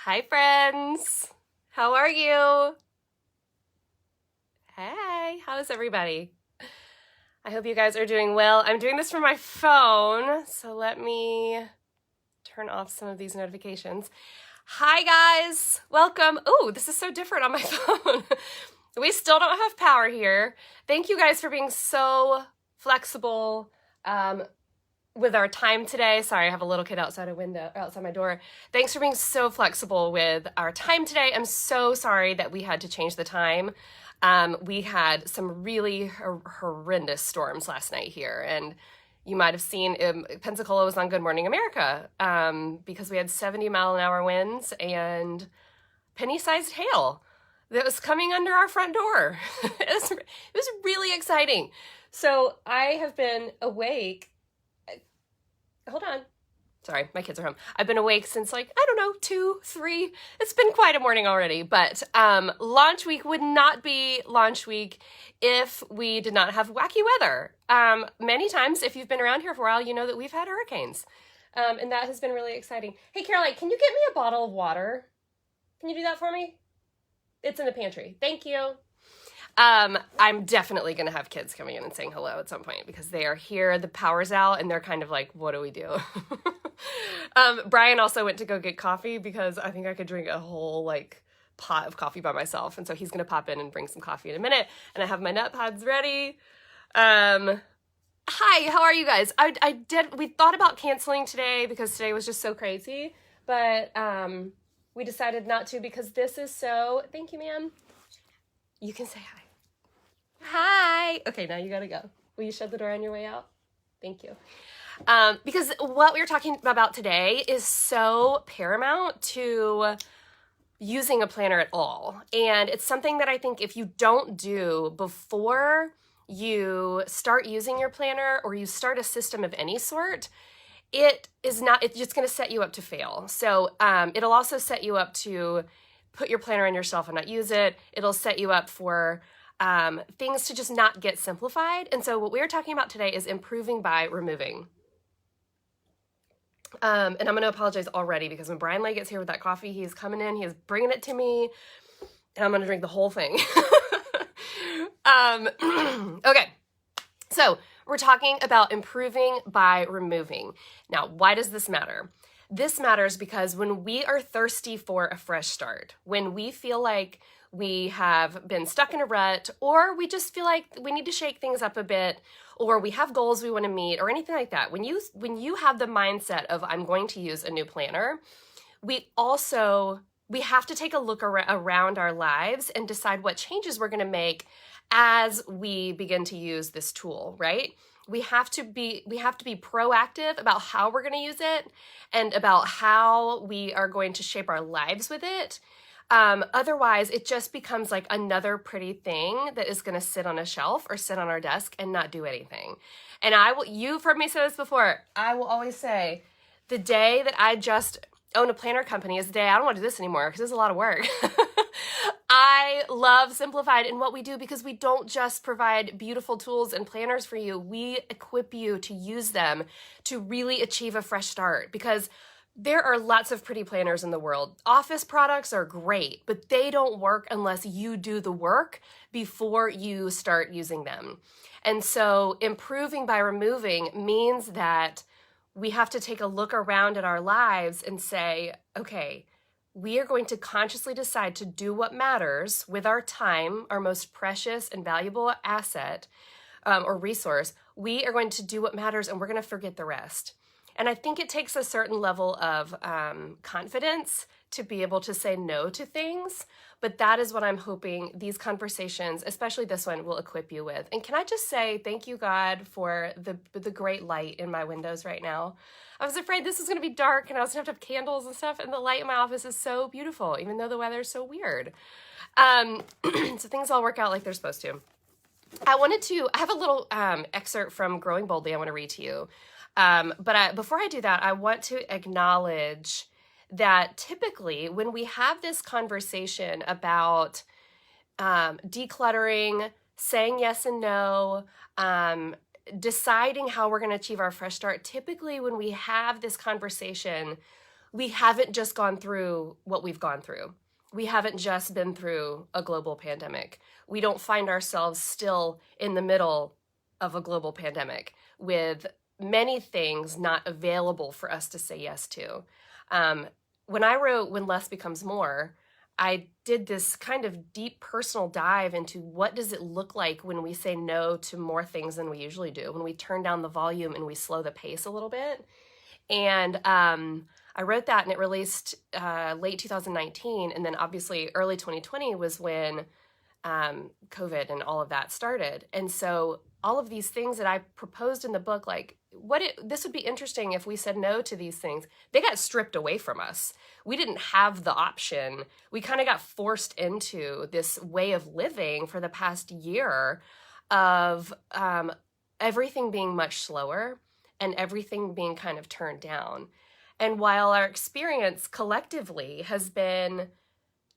Hi, friends. How are you? Hey, how's everybody? I hope you guys are doing well. I'm doing this from my phone, so let me turn off some of these notifications. Hi, guys. Welcome. Oh, this is so different on my phone. We still don't have power here. Thank you guys for being so flexible. With our time today. Sorry, I have a little kid outside my door. Thanks for being so flexible with our time today. I'm so sorry that we had to change the time. We had some really horrendous storms last night here, and you might have seen Pensacola was on Good Morning America because we had 70-mile-an-hour winds and penny-sized hail that was coming under our front door. It was really exciting. So I have been awake. Hold on. Sorry, my kids are home. I've been awake since 2, 3. It's been quite a morning already, but launch week would not be launch week if we did not have wacky weather. Many times, if you've been around here for a while, you know that we've had hurricanes, and that has been really exciting. Hey, Caroline, can you get me a bottle of water? Can you do that for me? It's in the pantry. Thank you. I'm definitely going to have kids coming in and saying hello at some point because they are here, the power's out, and they're kind of like, what do we do? Brian also went to go get coffee because I think I could drink a whole pot of coffee by myself. And so he's going to pop in and bring some coffee in a minute. And I have my nut pods ready. Hi, how are you guys? We thought about canceling today because today was just so crazy, but, we decided not to because this is so, thank you, ma'am. You can say hi. Hi. Okay, now you gotta go. Will you shut the door on your way out? Thank you. Because what we're talking about today is so paramount to using a planner at all. And it's something that I think if you don't do before you start using your planner or you start a system of any sort, it's just going to set you up to fail. So it'll also set you up to put your planner on your shelf and not use it. It'll set you up for things to just not get simplified. And so what we're talking about today is improving by removing. And I'm going to apologize already because when Brian Lay gets here with that coffee, he's coming in, he's bringing it to me, and I'm going to drink the whole thing. Okay, so we're talking about improving by removing. Now, why does this matter? This matters because when we are thirsty for a fresh start, when we feel like we have been stuck in a rut, or we just feel like we need to shake things up a bit, or we have goals we want to meet, or anything like that, when you have the mindset of I'm going to use a new planner, we have to take a look around our lives and decide what changes we're going to make as we begin to use this tool, right? We have to be proactive about how we're going to use it and about how we are going to shape our lives with it. Otherwise, it just becomes like another pretty thing that is going to sit on a shelf or sit on our desk and not do anything. And you've heard me say this before. I will always say the day that I just own a planner company is the day I don't want to do this anymore because it's a lot of work. I love Simplified and what we do because we don't just provide beautiful tools and planners for you. We equip you to use them to really achieve a fresh start because there are lots of pretty planners in the world. Office products are great, but they don't work unless you do the work before you start using them. And so improving by removing means that we have to take a look around at our lives and say, okay, we are going to consciously decide to do what matters with our time, our most precious and valuable asset or resource. We are going to do what matters and we're going to forget the rest. And I think it takes a certain level of confidence to be able to say no to things. But that is what I'm hoping these conversations, especially this one, will equip you with. And can I just say thank you, God, for the great light in my windows right now. I was afraid this was going to be dark and I was going to have keandles and stuff. And the light in my office is so beautiful, even though the weather is so weird. So things all work out like they're supposed to. I have a little excerpt from Growing Boldly I want to read to you. But before I do that, I want to acknowledge that typically when we have this conversation about decluttering, saying yes and no, deciding how we're going to achieve our fresh start, typically when we have this conversation, we haven't just gone through what we've gone through. We haven't just been through a global pandemic. We don't find ourselves still in the middle of a global pandemic with many things not available for us to say yes to. When I wrote When Less Becomes More, I did this kind of deep personal dive into what does it look like when we say no to more things than we usually do, when we turn down the volume and we slow the pace a little bit. And I wrote that and it released late 2019. And then obviously early 2020 was when COVID and all of that started. And so all of these things that I proposed in the book, like this would be interesting if we said no to these things. They got stripped away from us. We didn't have the option. We kind of got forced into this way of living for the past year of everything being much slower and everything being kind of turned down. And while our experience collectively has been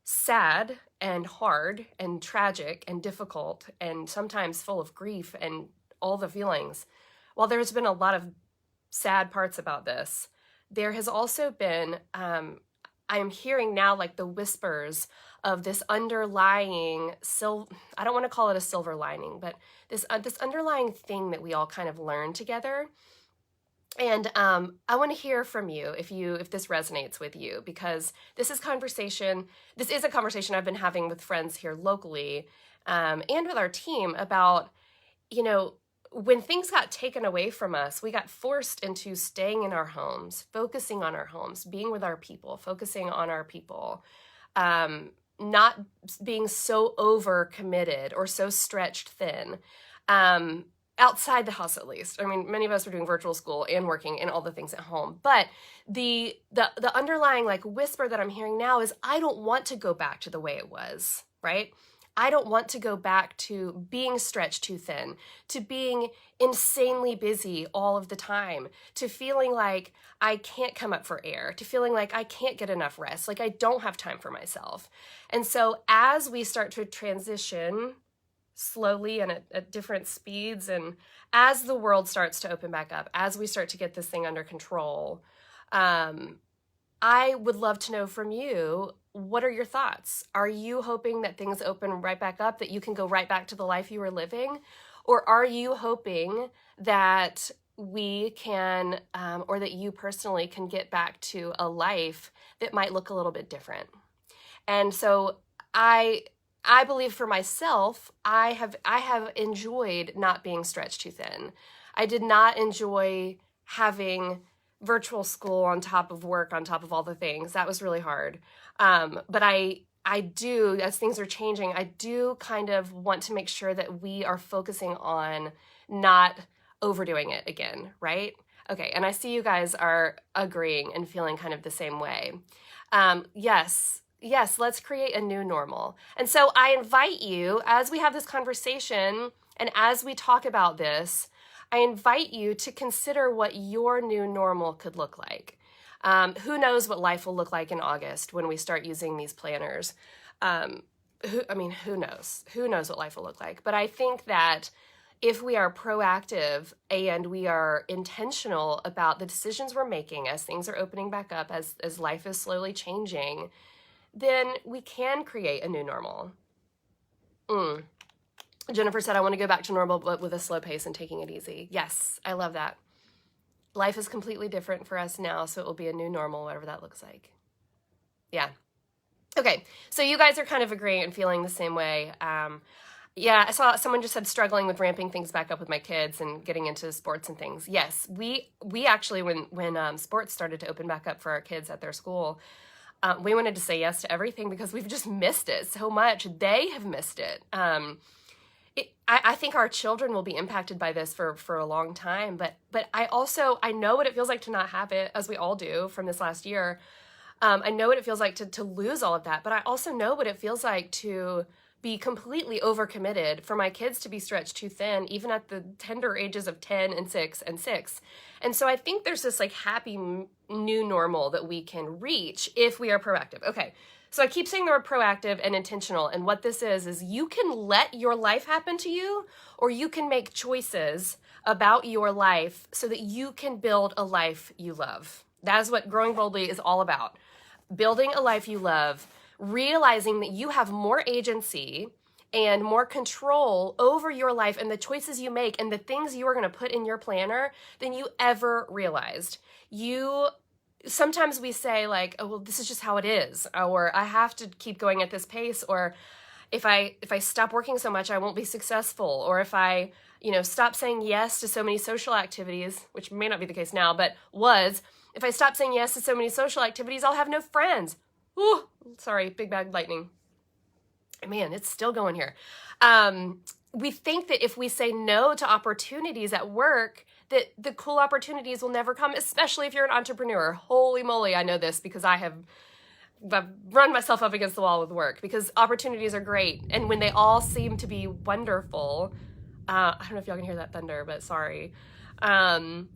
sad and hard and tragic and difficult and sometimes full of grief and all the feelings, while there's been a lot of sad parts about this, there has also been, I'm hearing now like the whispers of this underlying, I don't want to call it a silver lining, but this underlying thing that we all kind of learn together. And I want to hear from you if this resonates with you, because this is a conversation I've been having with friends here locally and with our team about, when things got taken away from us, we got forced into staying in our homes, focusing on our homes, being with our people, focusing on our people, not being so overcommitted or so stretched thin. Outside the house, at least. I mean, many of us were doing virtual school and working and all the things at home. But the underlying like whisper that I'm hearing now is I don't want to go back to the way it was, right? I don't want to go back to being stretched too thin, to being insanely busy all of the time, to feeling like I can't come up for air, to feeling like I can't get enough rest, like I don't have time for myself. And so as we start to transition slowly and at different speeds, and as the world starts to open back up, as we start to get this thing under control, I would love to know from you, what are your thoughts? Are you hoping that things open right back up, that you can go right back to the life you were living? Or are you hoping that we can, or that you personally can get back to a life that might look a little bit different? And so I believe for myself, I have enjoyed not being stretched too thin. I did not enjoy having virtual school on top of work, on top of all the things. That was really hard. But I do, as things are changing, I do kind of want to make sure that we are focusing on not overdoing it again, right? Okay, and I see you guys are agreeing and feeling kind of the same way. Yes, let's create a new normal. And so I invite you, as we have this conversation and as we talk about this, I invite you to consider what your new normal could look like. Who knows what life will look like in August when we start using these planners? Who knows? Who knows what life will look like? But I think that if we are proactive and we are intentional about the decisions we're making as things are opening back up, as life is slowly changing, then we can create a new normal. Jennifer said, I want to go back to normal, but with a slow pace and taking it easy. Yes, I love that. Life is completely different for us now, so it will be a new normal, whatever that looks like. Yeah. Okay, so you guys are kind of agreeing and feeling the same way. Yeah, I saw someone just said struggling with ramping things back up with my kids and getting into sports and things. Yes, we actually, when sports started to open back up for our kids at their school, we wanted to say yes to everything because we've just missed it so much. They have missed it. I think our children will be impacted by this for a long time, but I know what it feels like to not have it, as we all do from this last year. I know what it feels like to lose all of that, but I also know what it feels like to be completely overcommitted, for my kids to be stretched too thin, even at the tender ages of 10 and 6 and 6. And so I think there's this like happy new normal that we can reach if we are proactive. Okay. So I keep saying the word proactive and intentional. And what this is you can let your life happen to you, or you can make choices about your life so that you can build a life you love. That is what Growing Boldly is all about. Building a life you love, realizing that you have more agency and more control over your life and the choices you make and the things you are going to put in your planner than you ever realized. Sometimes we say like, oh, well, this is just how it is, or I have to keep going at this pace, or if I stop working so much, I won't be successful, or if I, stop saying yes to so many social activities, which may not be the case now, but if I stop saying yes to so many social activities, I'll have no friends. Ooh, sorry, big bad lightning. Man, it's still going here. We think that if we say no to opportunities at work, that the cool opportunities will never come, especially if you're an entrepreneur. Holy moly, I know this because I've run myself up against the wall with work, because opportunities are great. And when they all seem to be wonderful, I don't know if y'all can hear that thunder, but sorry. When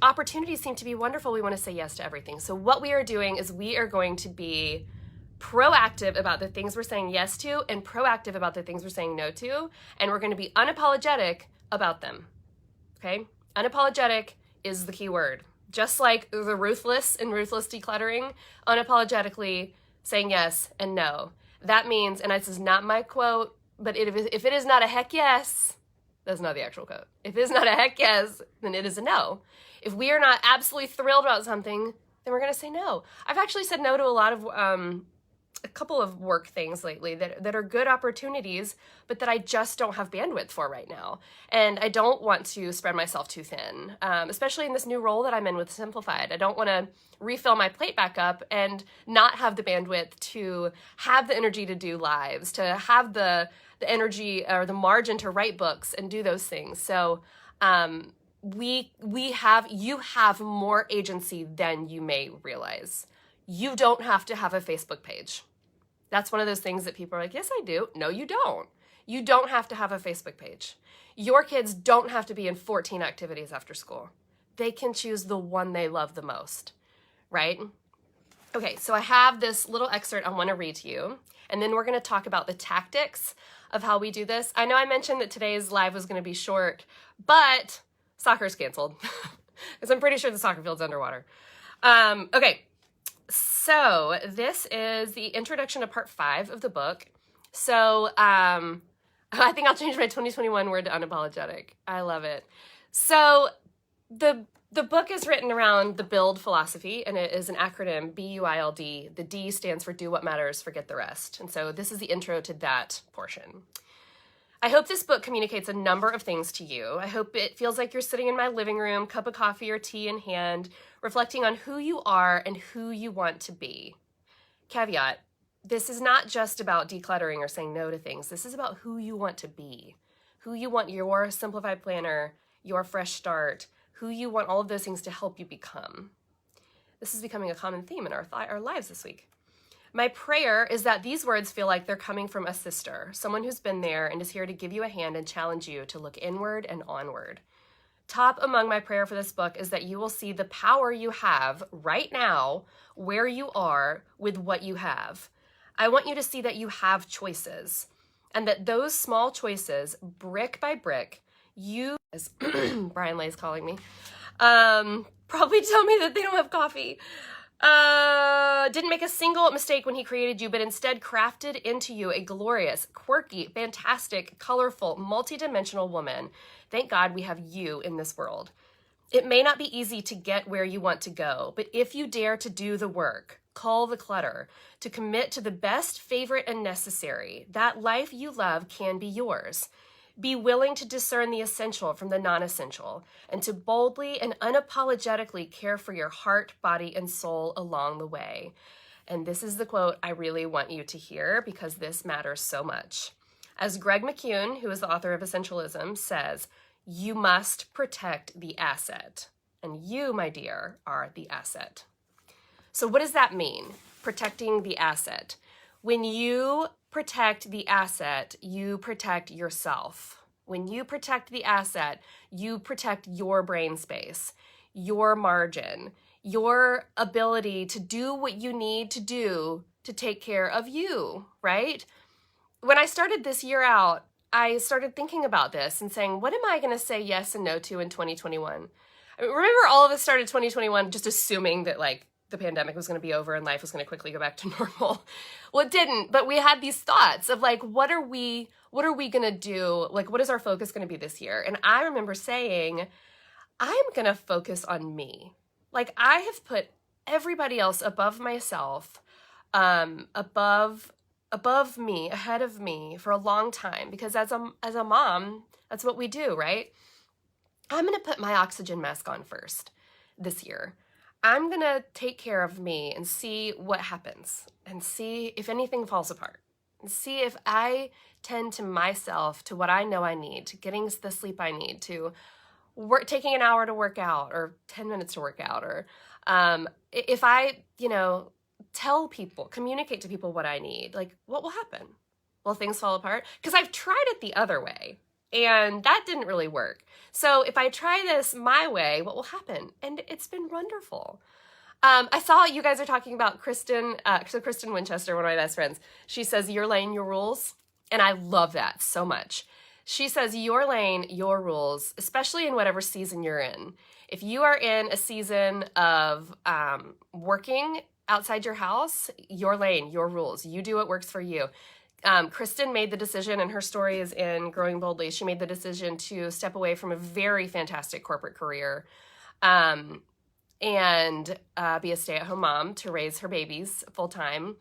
opportunities seem to be wonderful, we want to say yes to everything. So what we are doing is we are going to be proactive about the things we're saying yes to and proactive about the things we're saying no to. And we're going to be unapologetic about them. Okay? Unapologetic is the key word. Just like the ruthless and ruthless decluttering, unapologetically saying yes and no. That means, and this is not my quote, but if it is not a heck yes, that's not the actual quote. If it is not a heck yes, then it is a no. If we are not absolutely thrilled about something, then we're going to say no. I've actually said no to a couple of work things lately that are good opportunities, but that I just don't have bandwidth for right now. And I don't want to spread myself too thin, especially in this new role that I'm in with Simplified. I don't want to refill my plate back up and not have the bandwidth to have the energy to do lives, to have the energy or the margin to write books and do those things. So you have more agency than you may realize. You don't have to have a Facebook page. That's one of those things that people are like, yes, I do. No, you don't. You don't have to have a Facebook page. Your kids don't have to be in 14 activities after school. They can choose the one they love the most, right? Okay, so I have this little excerpt I want to read to you, and then we're going to talk about the tactics of how we do this. I know I mentioned that today's live was going to be short, but soccer's canceled because I'm pretty sure the soccer field's underwater. Okay. So this is the introduction to part 5 of the book. So I think I'll change my 2021 word to unapologetic. I love it. So the book is written around the BUILD philosophy, and it is an acronym, BUILD. The D stands for do what matters, forget the rest. And so this is the intro to that portion. I hope this book communicates a number of things to you. I hope it feels like you're sitting in my living room, cup of coffee or tea in hand, reflecting on who you are and who you want to be. Caveat, this is not just about decluttering or saying no to things. This is about who you want to be, who you want your simplified planner, your fresh start, who you want all of those things to help you become. This is becoming a common theme in our lives this week. My prayer is that these words feel like they're coming from a sister, someone who's been there and is here to give you a hand and challenge you to look inward and onward. Top among my prayer for this book is that you will see the power you have right now, where you are, with what you have. I want you to see that you have choices, and that those small choices, brick by brick, as Brian Lay's calling me, probably tell me that they don't have coffee. Didn't make a single mistake when he created you, but instead crafted into you a glorious, quirky, fantastic, colorful, multidimensional woman. Thank God we have you in this world. It may not be easy to get where you want to go, but if you dare to do the work, cull the clutter, to commit to the best, favorite, and necessary, that life you love can be yours. Be willing to discern the essential from the non-essential, and to boldly and unapologetically care for your heart, body, and soul along the way. And this is the quote I really want you to hear because this matters so much. As Greg McKeown, who is the author of Essentialism, says, you must protect the asset. And you, my dear, are the asset. So what does that mean, protecting the asset? When you protect the asset, you protect yourself. When you protect the asset, you protect your brain space, your margin, your ability to do what you need to do to take care of you, right? When I started this year out, I started thinking about this and saying, what am I going to say yes and no to in 2021? Remember, all of us started 2021 just assuming that like the pandemic was going to be over and life was going to quickly go back to normal. Well, it didn't, but we had these thoughts of like, what are we going to do? Like, what is our focus going to be this year? And I remember saying, I'm going to focus on me. Like, I have put everybody else above myself, above me, ahead of me for a long time, because as a mom, that's what we do, right? I'm going to put my oxygen mask on first this year. I'm going to take care of me and see what happens and see if anything falls apart and see if I tend to myself, to what I know I need, to getting the sleep I need, to taking an hour to work out or 10 minutes to work out, or if I, tell people, communicate to people what I need, like what will happen? Will things fall apart? Because I've tried it the other way and that didn't really work. So if I try this my way, what will happen? And it's been wonderful. I saw you guys are talking about Kristen Winchester, one of my best friends. She says, your lane, your rules. And I love that so much. She says, your lane, your rules, especially in whatever season you're in. If you are in a season of working outside your house, your lane, your rules. You do what works for you. Kristen made the decision, and her story is in Growing Boldly. She made the decision to step away from a very fantastic corporate career and be a stay-at-home mom to raise her babies full-time.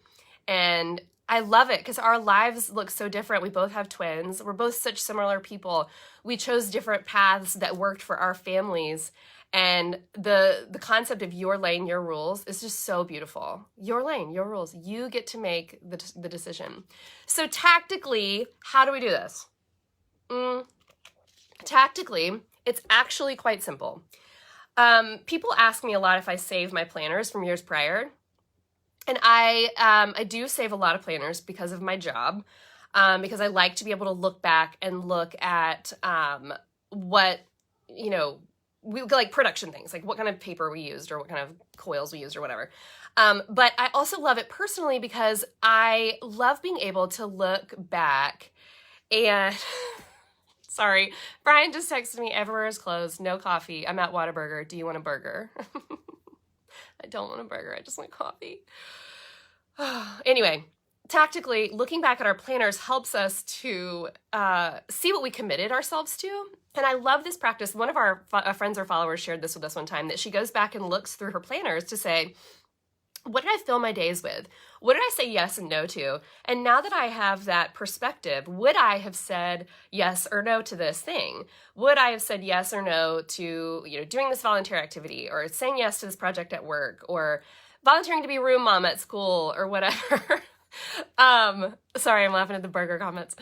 And I love it because our lives look so different. We both have twins. We're both such similar people. We chose different paths that worked for our families. And the concept of your lane, your rules is just so beautiful. Your lane, your rules. You get to make the decision. So tactically, how do we do this? Tactically, it's actually quite simple. People ask me a lot if I save my planners from years prior. And I do save a lot of planners because of my job, because I like to be able to look back and look at what, we like production things, like what kind of paper we used or what kind of coils we used or whatever. But I also love it personally because I love being able to look back and sorry, Brian just texted me, everywhere is closed, no coffee. I'm at Whataburger. Do you want a burger? I don't want a burger. I just want coffee. Anyway, tactically, looking back at our planners helps us to see what we committed ourselves to. And I love this practice. One of our friends or followers shared this with us one time, that she goes back and looks through her planners to say, what did I fill my days with? What did I say yes and no to? And now that I have that perspective, would I have said yes or no to this thing? Would I have said yes or no to, doing this volunteer activity, or saying yes to this project at work, or volunteering to be room mom at school, or whatever? Sorry, I'm laughing at the burger comments.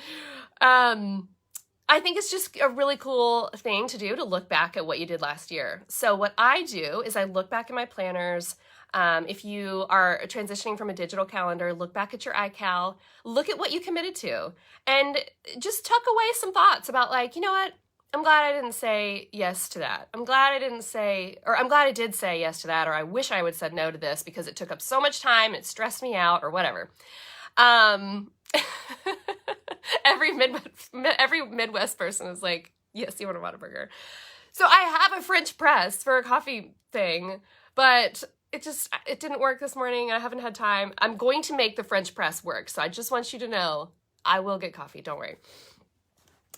I think it's just a really cool thing to do, to look back at what you did last year. So what I do is I look back at my planners. If you are transitioning from a digital calendar, look back at your iCal, look at what you committed to, and just tuck away some thoughts about, like, you know what? I'm glad I didn't say yes to that. I'm glad I did say yes to that, or I wish I would have said no to this because it took up so much time and it stressed me out, or whatever. Every Midwest person is like, yes, you want a Whataburger. So I have a French press for a coffee thing, but it didn't work this morning. I haven't had time. I'm going to make the French press work. So I just want you to know I will get coffee. Don't worry.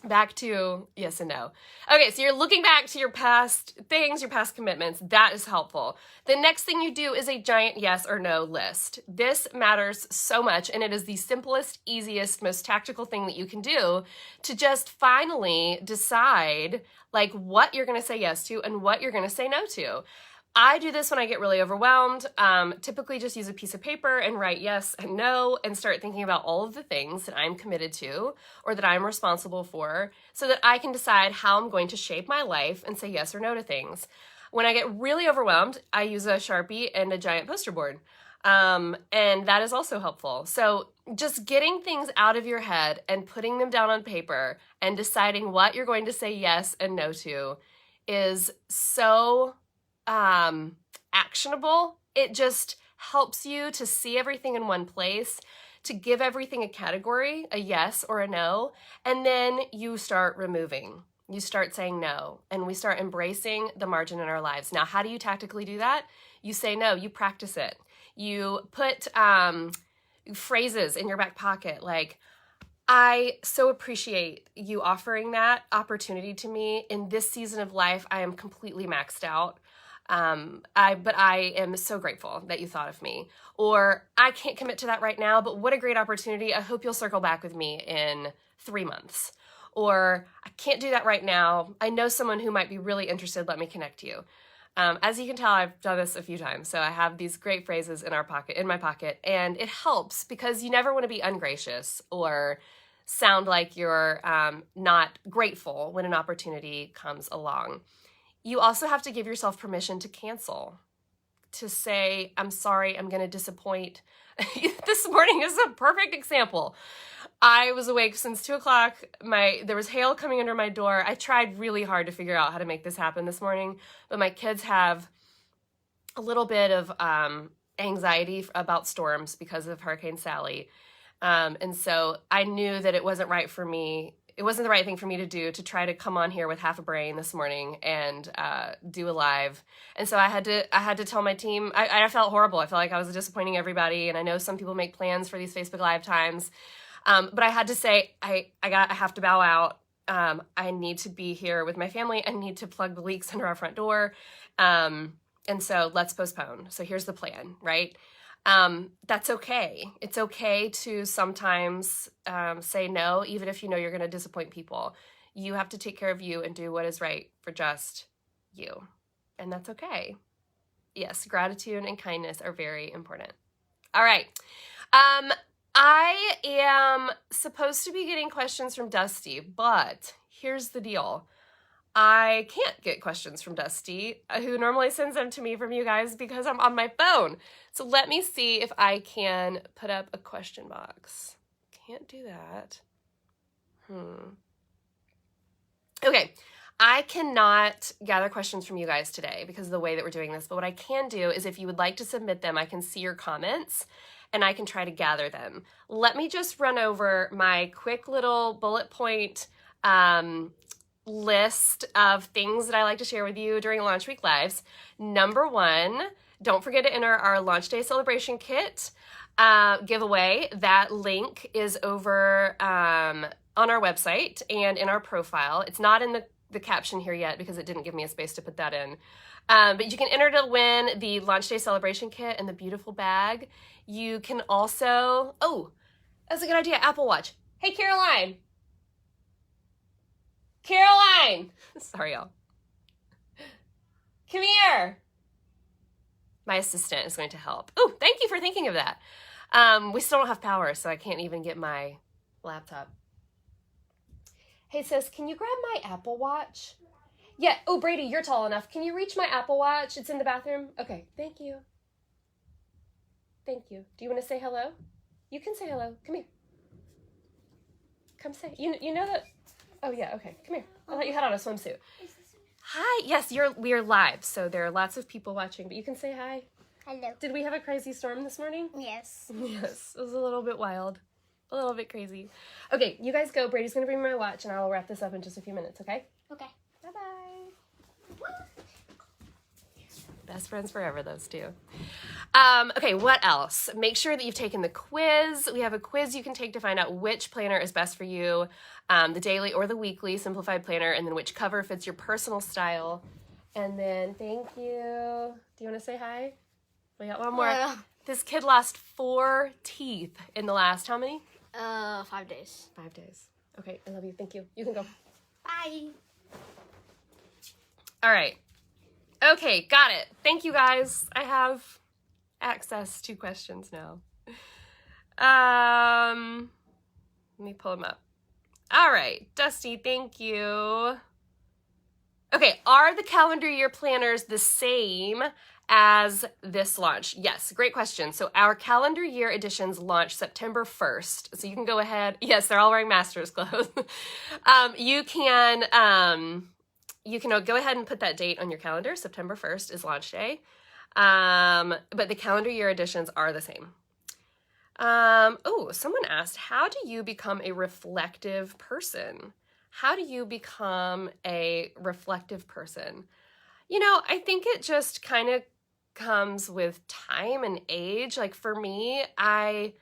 Back to yes and no. Okay, so you're looking back to your past things, your past commitments. That is helpful. The next thing you do is a giant yes or no list. This matters so much, and it is the simplest, easiest, most tactical thing that you can do to just finally decide, like, what you're going to say yes to and what you're going to say no to. I do this when I get really overwhelmed. Typically just use a piece of paper and write yes and no, and start thinking about all of the things that I'm committed to or that I'm responsible for, so that I can decide how I'm going to shape my life and say yes or no to things. When I get really overwhelmed, I use a Sharpie and a giant poster board. And that is also helpful. So just getting things out of your head and putting them down on paper and deciding what you're going to say yes and no to is so actionable. It just helps you to see everything in one place, to give everything a category, a yes or a no, and then you start removing. You start saying no, and we start embracing the margin in our lives. Now, how do you tactically do that? You say no, you practice it. You put phrases in your back pocket like, I so appreciate you offering that opportunity to me. In this season of life, I am completely maxed out. But I am so grateful that you thought of me. Or I can't commit to that right now, but what a great opportunity. I hope you'll circle back with me in 3 months. Or I can't do that right now. I know someone who might be really interested. Let me connect you. As you can tell, I've done this a few times. So I have these great phrases in my pocket, and it helps because you never want to be ungracious or sound like you're not grateful when an opportunity comes along. You also have to give yourself permission to cancel, to say, I'm sorry, I'm going to disappoint. This morning is a perfect example. I was awake since 2 o'clock. There was hail coming under my door. I tried really hard to figure out how to make this happen this morning, but my kids have a little bit of anxiety about storms because of Hurricane Sally. And so I knew that it wasn't right for me. It wasn't the right thing for me to do to try to come on here with half a brain this morning and do a live. And so I had to tell my team, I felt horrible. I felt like I was disappointing everybody. And I know some people make plans for these Facebook Live times. But I had to say, I have to bow out. I need to be here with my family. I need to plug the leaks under our front door. And so let's postpone. So here's the plan, right? That's okay. It's okay to sometimes say no, even if you know you're going to disappoint people. You have to take care of you and do what is right for just you. And that's okay. Yes, gratitude and kindness are very important. All right. I am supposed to be getting questions from Dusty, but here's the deal. I can't get questions from Dusty, who normally sends them to me from you guys because I'm on my phone. So let me see if I can put up a question box. Can't do that. Okay, I cannot gather questions from you guys today because of the way that we're doing this, but what I can do is if you would like to submit them, I can see your comments and I can try to gather them. Let me just run over my quick little bullet point list of things that I like to share with you during Launch Week Lives. Number 1, don't forget to enter our Launch Day Celebration Kit giveaway. That link is over on our website and in our profile. It's not in the caption here yet because it didn't give me a space to put that in. But you can enter to win the Launch Day Celebration Kit and the beautiful bag. You can also, that's a good idea, Apple Watch. Hey, Caroline. Sorry, y'all. Come here. My assistant is going to help. Oh, thank you for thinking of that. We still don't have power, so I can't even get my laptop. Hey, sis, can you grab my Apple Watch? Yeah. Oh, Brady, you're tall enough. Can you reach my Apple Watch? It's in the bathroom. Okay. Thank you. Thank you. Do you want to say hello? You can say hello. Come here. Come say. You know that. Oh yeah. Okay. Come here. I thought you had on a swimsuit. Hi. Yes, we are live, so there are lots of people watching, but you can say hi. Hello. Did we have a crazy storm this morning? Yes. Yes. It was a little bit wild. A little bit crazy. Okay, you guys go. Brady's going to bring me my watch, and I'll wrap this up in just a few minutes, okay? Okay. Bye-bye. Best friends forever, those two. Okay, what else? Make sure that you've taken the quiz. We have a quiz you can take to find out which planner is best for you, the daily or the weekly Simplified Planner, and then which cover fits your personal style. And then, thank you. Do you want to say hi? We got one more. This kid lost 4 teeth in the last, how many? 5 days. 5 days. Okay, I love you. Thank you. You can go. Bye. All right. Okay, got it. Thank you, guys. I have access to questions now. Let me pull them up. All right, Dusty, thank you. Okay, are the calendar year planners the same as this launch? Yes, great question. So our calendar year editions launch September 1st. So you can go ahead. Yes, they're all wearing master's clothes. You can go ahead and put that date on your calendar. September 1st is launch day. But the calendar year editions are the same. Someone asked, how do you become a reflective person? how do you become a reflective person? You know, I think it just kind of comes with time and age. Like for me, I've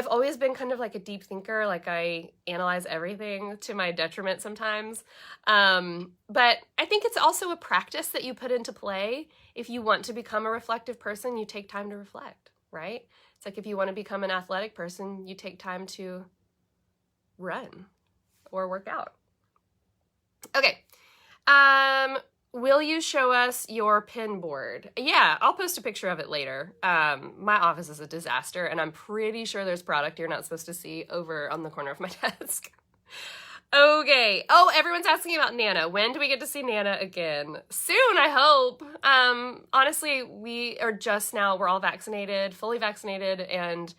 always been kind of like a deep thinker. Like I analyze everything to my detriment sometimes. But I think it's also a practice that you put into play. If you want to become a reflective person, you take time to reflect, right? It's like if you want to become an athletic person, you take time to run or work out. Okay. Will you show us your pin board? Yeah, I'll post a picture of it later. My office is a disaster, and I'm pretty sure there's product you're not supposed to see over on the corner of my desk. Okay. Oh, everyone's asking about Nana. When do we get to see Nana again? Soon, I hope. Honestly, we are just now, we're all vaccinated, fully vaccinated, and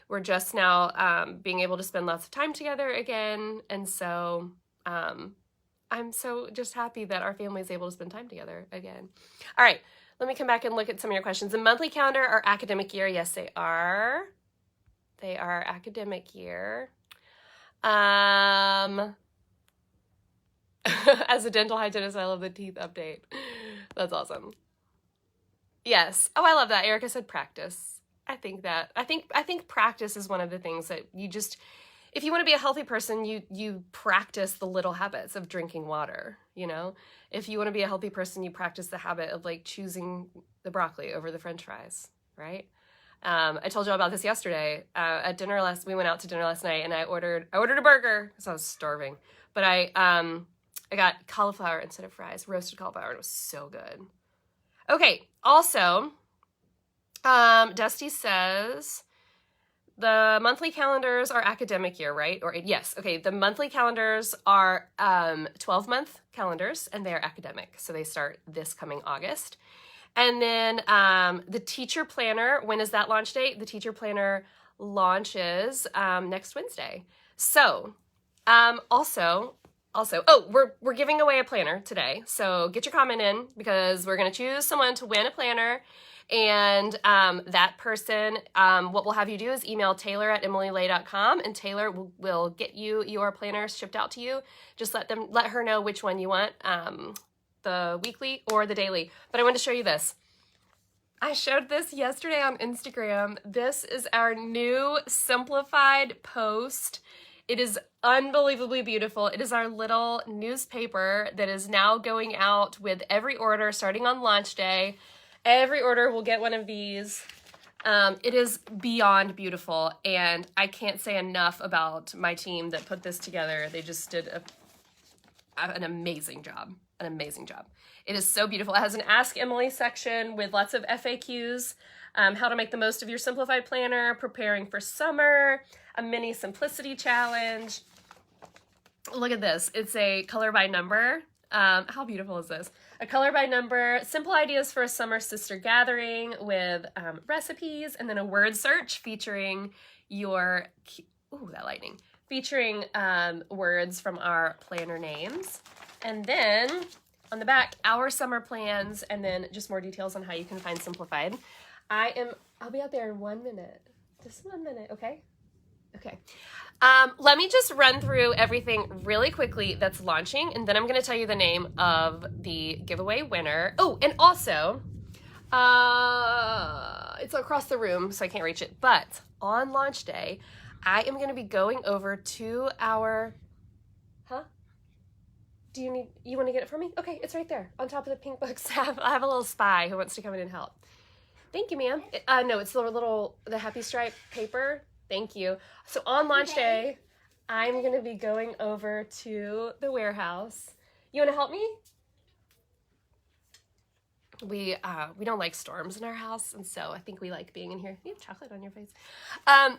we're just now being able to spend lots of time together again. And so I'm so just happy that our family is able to spend time together again. All right, let me come back and look at some of your questions. The monthly calendar are academic year. Yes, they are. They are academic year. As a dental hygienist, I love the teeth update. That's awesome. Yes. Oh, I love that. Erica said practice. I think practice is one of the things that you just, if you want to be a healthy person, you practice the little habits of drinking water, you know? If you want to be a healthy person, you practice the habit of like choosing the broccoli over the French fries, right? I told you about this yesterday. At dinner we went out to dinner last night, and I ordered a burger because I was starving. But I got cauliflower instead of fries, roasted cauliflower, and it was so good. Okay, also, Dusty says the monthly calendars are academic year, right? Or yes, okay, the monthly calendars are 12-month calendars, and they are academic, so they start this coming August. And then the teacher planner, when is that launch date? The teacher planner launches next Wednesday. So also, we're giving away a planner today. So get your comment in because we're going to choose someone to win a planner. And that person, what we'll have you do is email Taylor@emilylay.com, and Taylor will get you your planner shipped out to you. Just let her know which one you want, the weekly or the daily. But I wanted to show you this. I showed this yesterday on Instagram. This is our new Simplified Post. It is unbelievably beautiful. It is our little newspaper that is now going out with every order starting on launch day. Every order will get one of these. It is beyond beautiful, and I can't say enough about my team that put this together. They just did an amazing job. An amazing job. It is so beautiful. It has an Ask Emily section with lots of FAQs, how to make the most of your simplified planner, preparing for summer, a mini simplicity challenge. Look at this. It's a color by number. How beautiful is this? A color by number, simple ideas for a summer sister gathering with recipes, and then a word search featuring your, ooh, that lightning, featuring words from our planner names. And then on the back, our summer plans, and then just more details on how you can find Simplified. I'll be out there in 1 minute. Just 1 minute, okay? Okay. Let me just run through everything really quickly that's launching, and then I'm going to tell you the name of the giveaway winner. Oh, and also, it's across the room, so I can't reach it. But on launch day, I am going to be going over to our... Do you want to get it for me? Okay, it's right there on top of the pink books. I have a little spy who wants to come in and help. Thank you, ma'am. No, it's the happy stripe paper. Thank you. So on launch day, I'm going to be going over to the warehouse. You want to help me? We don't like storms in our house, and so I think we like being in here. You have chocolate on your face.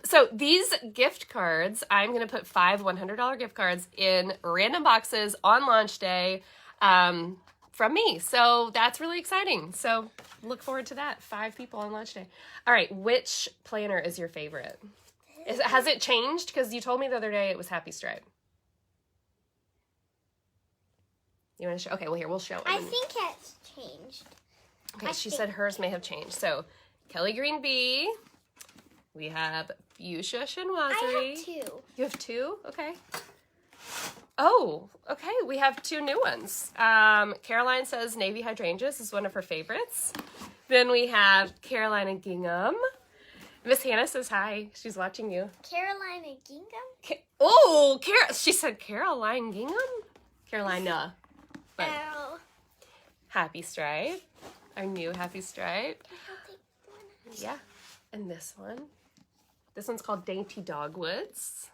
So these gift cards, I'm going to put 5 $100 gift cards in random boxes on launch day from me. So that's really exciting. So look forward to that. 5 people on launch day. All right, which planner is your favorite? Has it changed? Because you told me the other day it was Happy Stripe. You want to show? Okay, well, here, we'll show it. I think it's changed. Okay, she said hers may have changed. So, Kelly Green Bee. We have Fuchsia Chinoiserie. I have 2. You have 2? Okay. Oh, okay. We have 2 new ones. Caroline says navy hydrangeas is one of her favorites. Then we have Carolina gingham. Miss Hannah says hi. She's watching you. Carolina gingham? She said Caroline gingham? Carolina. But Oh. Happy Stripe. Our new Happy Stripe. I'll take one. Yeah. And this one. This one's called Dainty Dogwoods.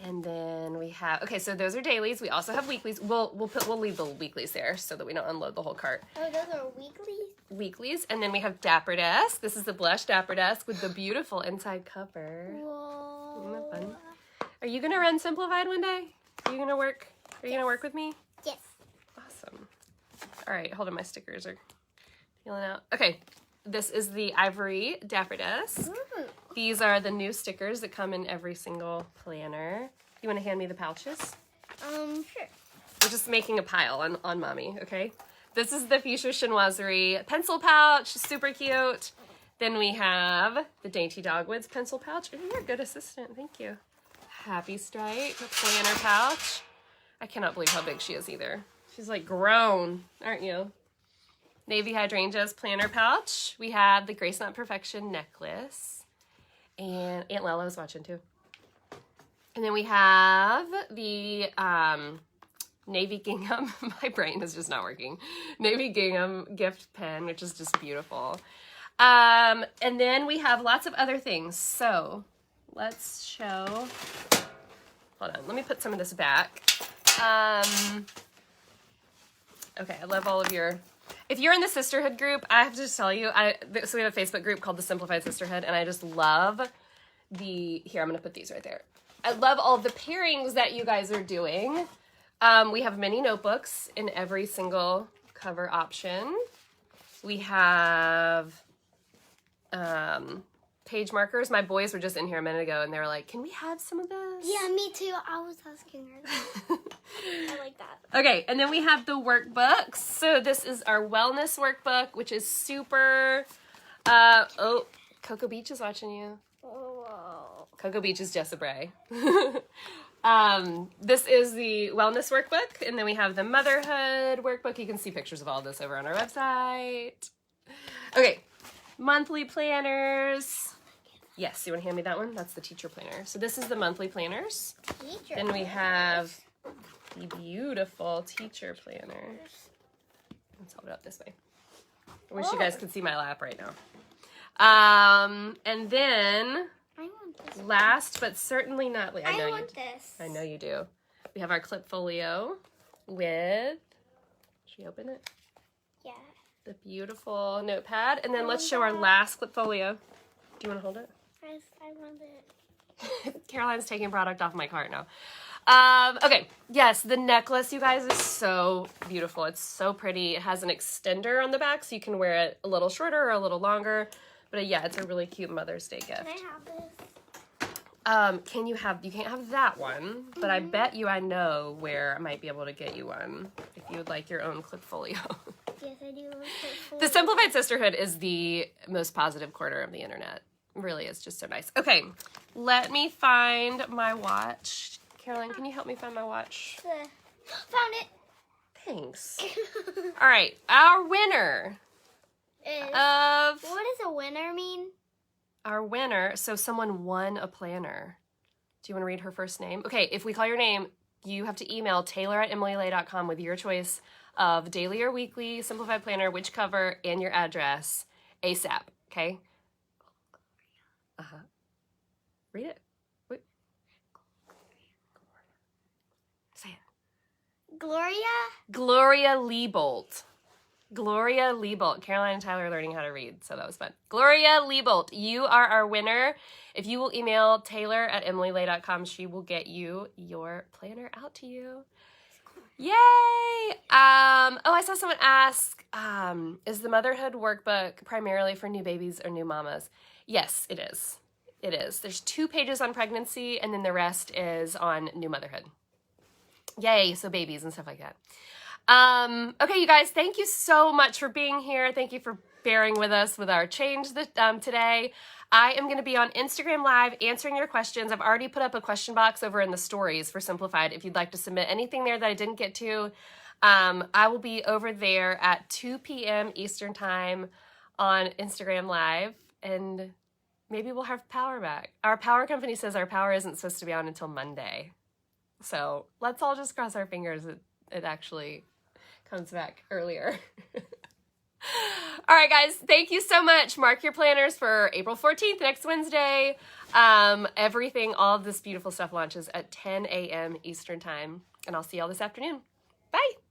And then we have, okay, so those are dailies. We also have weeklies. We'll leave the weeklies there so that we don't unload the whole cart. Oh, those are weeklies? Weeklies. And then we have Dapper Desk. This is the blush Dapper Desk with the beautiful inside cover. Whoa. Isn't that fun? Are you gonna run Simplified one day? Are you gonna work with me? Yes. Awesome. All right, hold on, my stickers are peeling out. Okay, this is the Ivory Dapper Desk. Ooh. These are the new stickers that come in every single planner. You want to hand me the pouches? Sure. We're just making a pile on mommy, okay? This is the Fuchsia Chinoiserie pencil pouch, super cute. Then we have the Dainty Dogwoods pencil pouch. Oh, you're a good assistant, thank you. Happy Stripe planner pouch. I cannot believe how big she is either. She's like grown, aren't you? Navy hydrangeas planner pouch. We have the Grace Not Perfection necklace. And Aunt Lala's watching too. And then we have the Navy Gingham. My brain is just not working. Navy Gingham gift pen, which is just beautiful. And then we have lots of other things. So let's show. Hold on. Let me put some of this back. Okay, I love all of your... If you're in the sisterhood group, I have to just tell you, so we have a Facebook group called the Simplified Sisterhood, and I just love here, I'm going to put these right there. I love all the pairings that you guys are doing. We have mini notebooks in every single cover option. We have page markers. My boys were just in here a minute ago, and they were like, can we have some of this? Yeah, me too. I was asking her. I like that. Okay, and then we have the workbooks. So this is our wellness workbook, which is super... oh, Cocoa Beach is watching you. Whoa. Cocoa Beach is Jessa Bray. This is the wellness workbook, and then we have the motherhood workbook. You can see pictures of all this over on our website. Okay, monthly planners. Yes, you want to hand me that one? That's the teacher planner. So this is the monthly planners. Teacher. Then we have the beautiful teacher planner. Let's hold it up this way. I wish you guys could see my lap right now. And then, I want this. last but certainly not least, I want this. I know you do. We have our clip folio with, should we open it? Yeah. The beautiful notepad. And then let's show our last clip folio. Do you want to hold it? I want it. Caroline's taking product off my cart now. Okay, yes, the necklace, you guys, is so beautiful. It's so pretty. It has an extender on the back, so you can wear it a little shorter or a little longer. But yeah, it's a really cute Mother's Day gift. Can I have this? You can't have that one, but I bet you I know where I might be able to get you one if you would like your own clip folio. Yes, I do. The Simplified Sisterhood is the most positive quarter of the internet. It really is just so nice. Okay, let me find my watch. Caroline, can you help me find my watch? Found it. Thanks. All right, our winner of... What does a winner mean? Our winner, so someone won a planner. Do you want to read her first name? Okay, if we call your name, you have to email taylor@emilylay.com with your choice of daily or weekly simplified planner, which cover, and your address ASAP, okay? Read it. Wait. Say it. Gloria Liebolt. Gloria Liebolt. Caroline and Tyler are learning how to read, so that was fun. Gloria Liebolt, you are our winner. If you will email taylor@emilylay.com, she will get you your planner out to you. Yay! I saw someone ask, is the motherhood workbook primarily for new babies or new mamas? Yes, it is. It is. There's 2 pages on pregnancy, and then the rest is on new motherhood. Yay, so babies and stuff like that. Okay, you guys, thank you so much for being here. Thank you for bearing with us with our change today. I am going to be on Instagram Live answering your questions. I've already put up a question box over in the stories for Simplified. If you'd like to submit anything there that I didn't get to, I will be over there at 2 p.m. Eastern Time on Instagram Live, and maybe we'll have power back. Our power company says our power isn't supposed to be on until Monday. So let's all just cross our fingers that it actually comes back earlier. All right, guys, thank you so much. Mark your planners for April 14th, next Wednesday. Everything, all of this beautiful stuff launches at 10 a.m. Eastern Time, and I'll see y'all this afternoon. Bye.